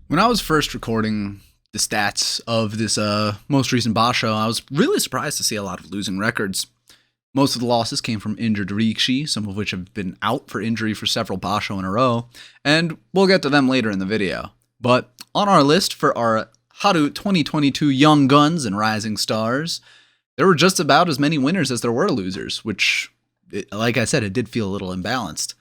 When I was first recording the stats of this most recent basho, I was really surprised to see a lot of losing records. Most of the losses came from injured Rikishi, some of which have been out for injury for several basho in a row, and we'll get to them later in the video. But on our list for our Haru 2022 Young Guns and Rising Stars, there were just about as many winners as there were losers, which, like I said, it did feel a little imbalanced.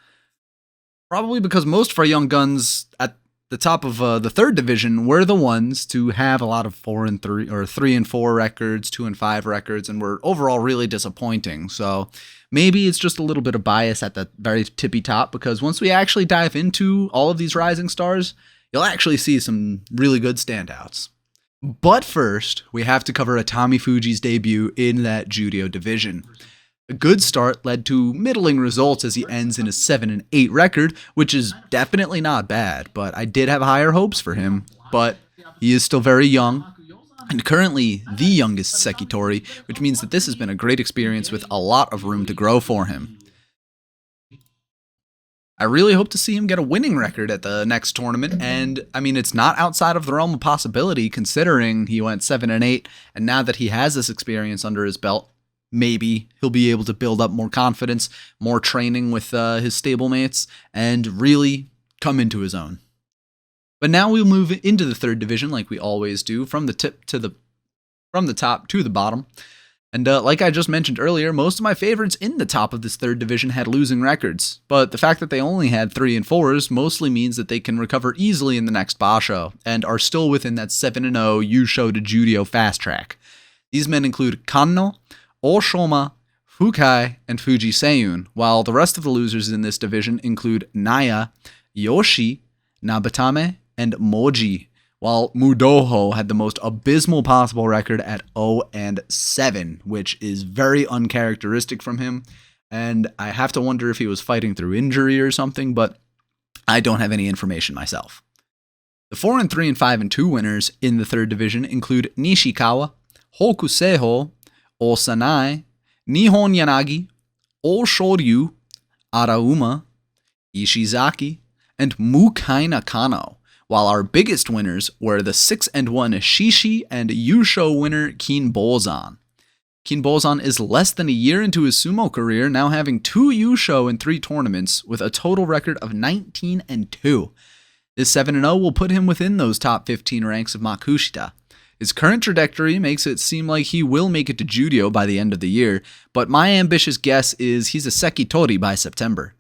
Probably because most of our Young Guns at the top of the third division were the ones to have a lot of 4 and 3 or 3 and 4 records, 2 and 5 records, and were overall really disappointing. So maybe it's just a little bit of bias at the very tippy top, because once we actually dive into all of these rising stars, you'll actually see some really good standouts. But first, we have to cover Atamifuji's debut in that judo division. A good start led to middling results as he ends in a 7 and 8 record, which is definitely not bad, but I did have higher hopes for him. But he is still very young, and currently the youngest Sekitori, which means that this has been a great experience with a lot of room to grow for him. I really hope to see him get a winning record at the next tournament, and I mean, it's not outside of the realm of possibility considering he went 7 and 8, and now that he has this experience under his belt, maybe he'll be able to build up more confidence, more training with his stablemates, and really come into his own. But now we'll move into the third division like we always do, from the top to the bottom. And like I just mentioned earlier, most of my favorites in the top of this third division had losing records, but the fact that they only had 3 and 4s mostly means that they can recover easily in the next basho, and are still within that 7 and 0 Yusho to Judo fast track. These men include Kanno, Oshoma, Fukai, and Fuji Seiyun, while the rest of the losers in this division include Naya, Yoshi, Nabatame, and Moji, while Mudoho had the most abysmal possible record at 0 and 7, which is very uncharacteristic from him, and I have to wonder if he was fighting through injury or something, but I don't have any information myself. The 4 and 3 and 5 and 2 winners in the third division include Nishikawa, Hokuseiho, Osanai, Nihon Yanagi, Shoryu, Arauma, Ishizaki, and Mukai Nakano, while our biggest winners were the 6 and 1 Shishi and Yusho winner Kinbozan. Kinbozan is less than a year into his sumo career, now having 2 Yusho in 3 tournaments with a total record of 19 and 2. This 7 and 0 will put him within those top 15 ranks of Makushita. His current trajectory makes it seem like he will make it to Judo by the end of the year, but my ambitious guess is he's a Sekitori by September.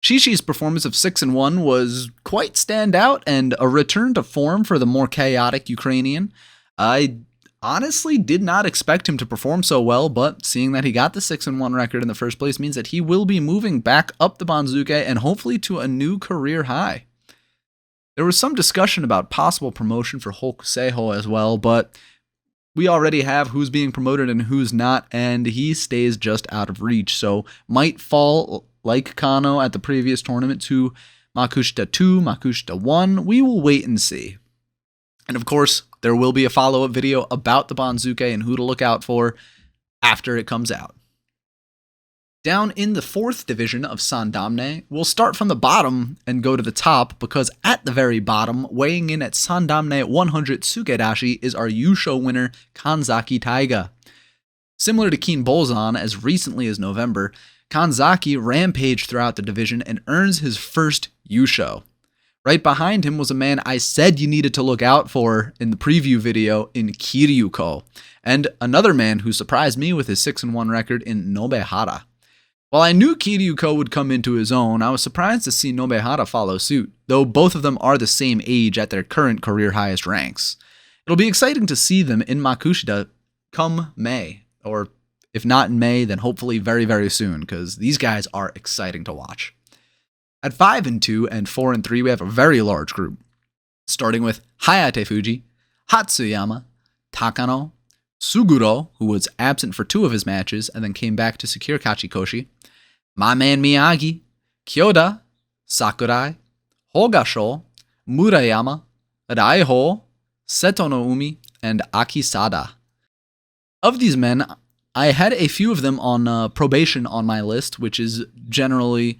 Shishi's performance of 6 and 1 was quite standout and a return to form for the more chaotic Ukrainian. I honestly did not expect him to perform so well, but seeing that he got the 6 and 1 record in the first place means that he will be moving back up the Banzuke and hopefully to a new career high. There was some discussion about possible promotion for Hokuseiho as well, but we already have who's being promoted and who's not, and he stays just out of reach, so might fall like Kano at the previous tournament to Makushita 2, Makushita 1. We will wait and see. And of course, there will be a follow-up video about the Banzuke and who to look out for after it comes out. Down in the fourth division of Sandamne, we'll start from the bottom and go to the top, because at the very bottom, weighing in at Sandamne 100 Tsukedashi, is our Yusho winner, Kanzaki Taiga. Similar to Kinbozan, as recently as November, Kanzaki rampaged throughout the division and earns his first Yusho. Right behind him was a man I said you needed to look out for in the preview video in Kiryuko, and another man who surprised me with his 6 and 1 record in Nobehara. While I knew Kiryuko would come into his own, I was surprised to see Nobehara follow suit, though both of them are the same age at their current career highest ranks. It'll be exciting to see them in Makushita come May, or if not in May, then hopefully very, very soon, because these guys are exciting to watch. At 5 and 2 and 4 and 3, we have a very large group, starting with Hayate Fuji, Hatsuyama, Takano, Suguro, who was absent for 2 of his matches and then came back to secure Kachikoshi, my man Miyagi, Kyoda, Sakurai, Hogasho, Murayama, Raiho, Seto no Umi, and Akisada. Of these men, I had a few of them on probation on my list, which is generally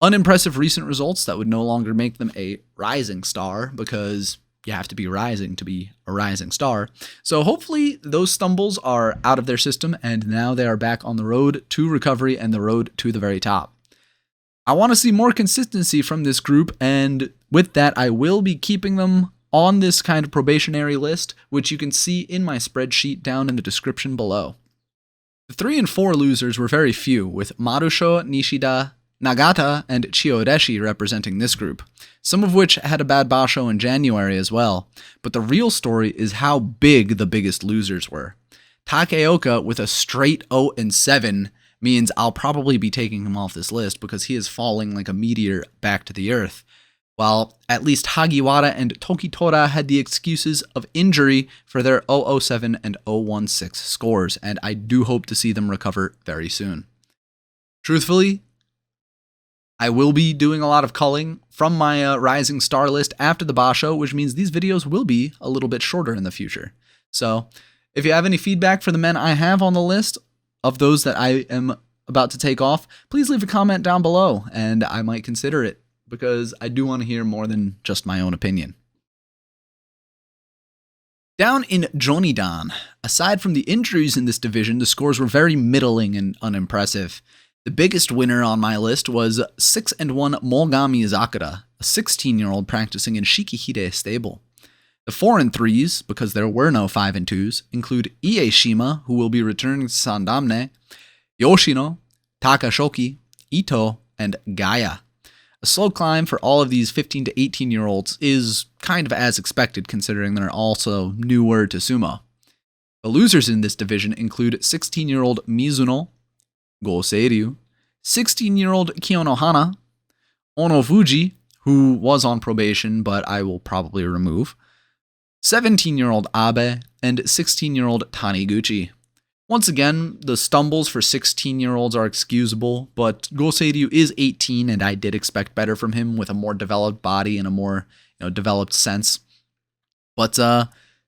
Unimpressive recent results that would no longer make them a rising star, because you have to be rising to be a rising star. So hopefully those stumbles are out of their system, and now they are back on the road to recovery and the road to the very top. I want to see more consistency from this group, and with that, I will be keeping them on this kind of probationary list, which you can see in my spreadsheet down in the description below. The 3 and 4 losers were very few, with Marusho, Nishida, Nagata, and Chiyodeshi representing this group, some of which had a bad basho in January as well. But the real story is how big the biggest losers were. Takeoka with a straight 0 and 7 means I'll probably be taking him off this list because he is falling like a meteor back to the earth. While at least Hagiwara and Tokitora had the excuses of injury for their 007 and 016 scores, and I do hope to see them recover very soon. Truthfully, I will be doing a lot of culling from my rising star list after the basho, which means these videos will be a little bit shorter in the future. So if you have any feedback for the men I have on the list of those that I am about to take off, please leave a comment down below and I might consider it, because I do want to hear more than just my own opinion. Down in Jonidan, aside from the injuries in this division, the scores were very middling and unimpressive. The biggest winner on my list was 6 and 1 Mogami Zakura, a 16-year-old practicing in Shikihide stable. The 4 and 3s, because there were no 5 and 2s, include Ieshima, who will be returning to Sandamne, Yoshino, Takashoki, Ito, and Gaia. A slow climb for all of these 15 to 18-year-olds is kind of as expected, considering they're also newer to sumo. The losers in this division include 16-year-old Mizuno, Go-Seiryu, 16-year-old Kiyonohana, Onofuji, who was on probation but I will probably remove, 17-year-old Abe, and 16-year-old Taniguchi. Once again, the stumbles for 16-year-olds are excusable, but Go-Seiryu is 18 and I did expect better from him with a more developed body and a more developed sense. But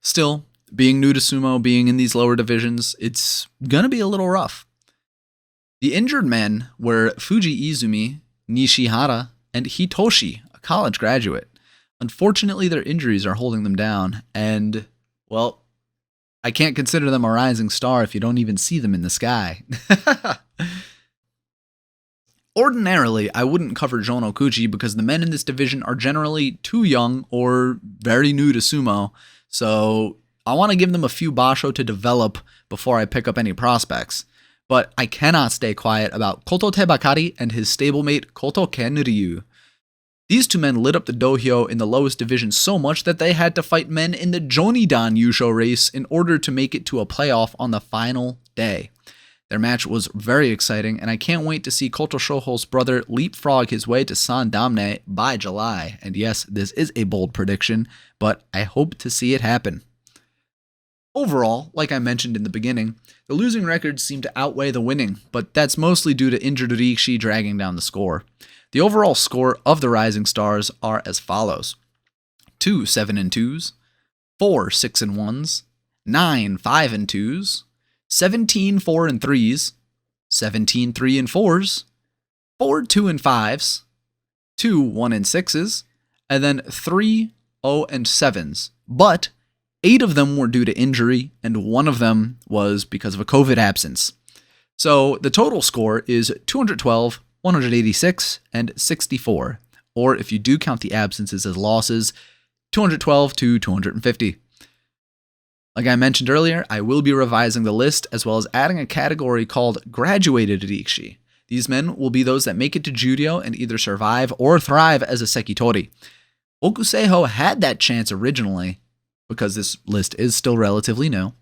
still, being new to sumo, being in these lower divisions, it's gonna be a little rough. The injured men were Fuji Izumi, Nishihara, and Hitoshi, a college graduate. Unfortunately, their injuries are holding them down, and, well, I can't consider them a rising star if you don't even see them in the sky. Ordinarily, I wouldn't cover Jonokuchi because the men in this division are generally too young or very new to sumo, so I want to give them a few basho to develop before I pick up any prospects. But I cannot stay quiet about Koto Tebakari and his stablemate Koto Kenryu. These two men lit up the dohyo in the lowest division so much that they had to fight men in the Jonidan Yusho race in order to make it to a playoff on the final day. Their match was very exciting, and I can't wait to see Koto Shoho's brother leapfrog his way to Sandamne by July. And yes, this is a bold prediction, but I hope to see it happen. Overall, like I mentioned in the beginning, the losing records seem to outweigh the winning, but that's mostly due to injured Rikishi dragging down the score. The overall score of the Rising Stars are as follows: 2 7 and 2s, 4 6 and 1s, 9 5 and 2s, 17 4 and 3s, 17 3 and 4s, 4 2 and 5s, 2 1 and 6s, and then 3 0 and 7s. But 8 of them were due to injury, and 1 of them was because of a COVID absence. So the total score is 212, 186, and 64. Or if you do count the absences as losses, 212 to 250. Like I mentioned earlier, I will be revising the list as well as adding a category called Graduated Rikishi. These men will be those that make it to Juryo and either survive or thrive as a Sekitori. Okuseiho had that chance originally, because this list is still relatively new,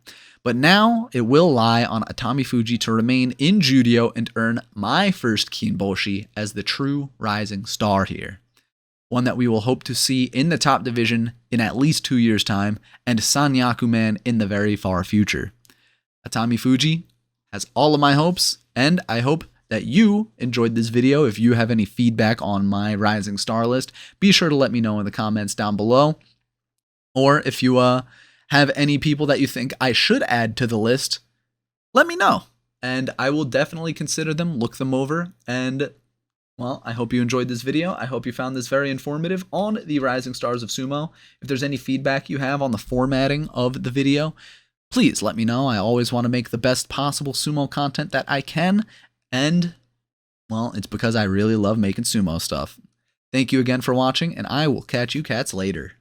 but now it will lie on Atami Fuji to remain in Juryo and earn my first Kinboshi as the true rising star here. One that we will hope to see in the top division in at least 2 years' time, and Sanyaku-man in the very far future. Atami Fuji has all of my hopes, and I hope that you enjoyed this video. If you have any feedback on my rising star list, be sure to let me know in the comments down below. Or if you have any people that you think I should add to the list, let me know. And I will definitely consider them, look them over, and Well, I hope you enjoyed this video. I hope you found this very informative on the Rising Stars of Sumo. If there's any feedback you have on the formatting of the video, please let me know. I always want to make the best possible sumo content that I can, and, well, it's because I really love making sumo stuff. Thank you again for watching, and I will catch you cats later.